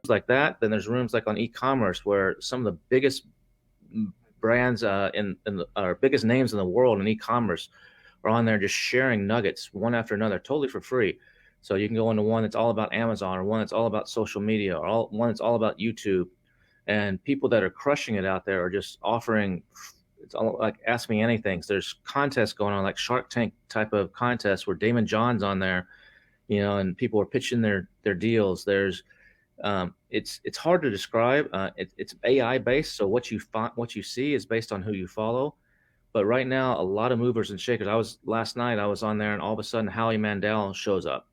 like that. Then there's rooms like on eCommerce where some of the biggest brands or biggest names in the world in eCommerce are on there just sharing nuggets one after another totally for free. So you can go into one that's all about Amazon, or one that's all about social media, or one that's all about YouTube. And people that are crushing it out there are just offering, it's all like Ask Me Anything. There's contests going on, like Shark Tank type of contests where Damon John's on there, and people are pitching their deals. There's it's hard to describe. It's AI based, so what you see is based on who you follow. But right now, a lot of movers and shakers. Last night I was on there, and all of a sudden Howie Mandel shows up,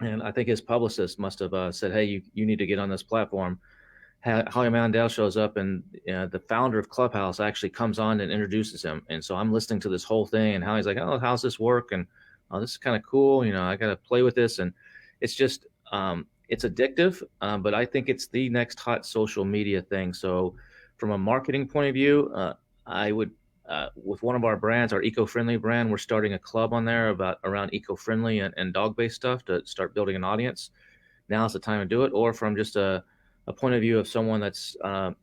and I think his publicist must have said, "Hey, you need to get on this platform." Howie Mandel shows up, and the founder of Clubhouse actually comes on and introduces him. And so I'm listening to this whole thing, and Howie's like, "Oh, how's this work?" And "Oh, this is kind of cool. I got to play with this." And it's just it's addictive, but I think it's the next hot social media thing. So from a marketing point of view, I would, with one of our brands, our eco-friendly brand, we're starting a club on there around eco-friendly and dog-based stuff to start building an audience. Now's the time to do it. Or from just a point of view of someone that's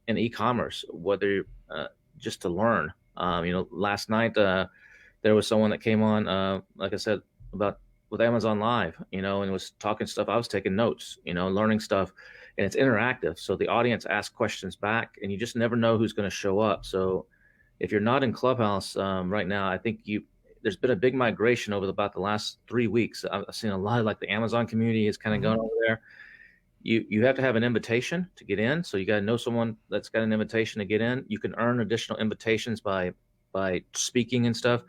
in e-commerce, whether just to learn. Last night there was someone that came on, like I said, with Amazon Live, and was talking stuff. I was taking notes, learning stuff, and it's interactive. So the audience asks questions back, and you just never know who's going to show up. So if you're not in Clubhouse right now, I think there's been a big migration over about the last 3 weeks. I've seen a lot of, like, the Amazon community is kind of going over there. You have to have an invitation to get in. So you got to know someone that's got an invitation to get in. You can earn additional invitations by speaking and stuff.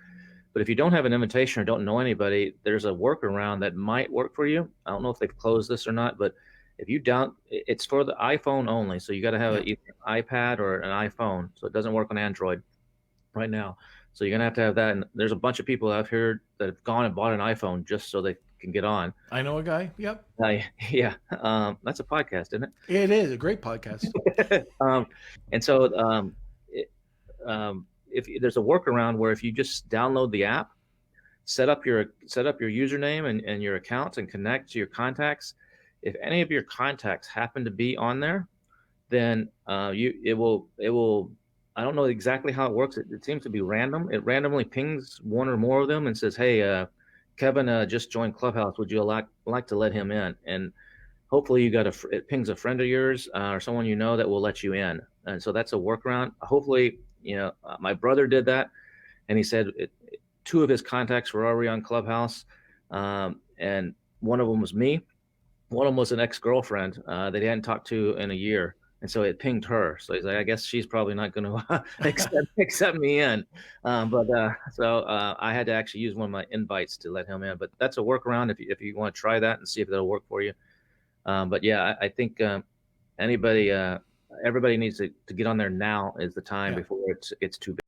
But if you don't have an invitation or don't know anybody, there's a workaround that might work for you. I don't know if they've closed this or not, but if you don't, it's for the iPhone only. So you got to have either an iPad or an iPhone. So it doesn't work on Android right now. So you're going to have that. And there's a bunch of people I've heard that have gone and bought an iPhone just so they can get on. I know a guy. Yep. Yeah. That's a podcast, isn't it? It is a great podcast. And so if there's a workaround where if you just download the app, set up your username and your accounts and connect to your contacts. If any of your contacts happen to be on there, then it will. I don't know exactly how it works. It seems to be random. It randomly pings one or more of them and says, "Hey, Kevin just joined Clubhouse. Would you like to let him in?" And hopefully it pings a friend of yours or someone that will let you in. And so that's a workaround. Hopefully, my brother did that, and he said 2 of his contacts were already on Clubhouse, and one of them was me. One of them was an ex-girlfriend that he hadn't talked to in a year, and so it pinged her. So he's like, I guess she's probably not going to accept me in. So I had to actually use one of my invites to let him in. But that's a workaround if you want to try that and see if that'll work for you. But yeah, I think everybody needs to get on there. Now is the time before it's too big.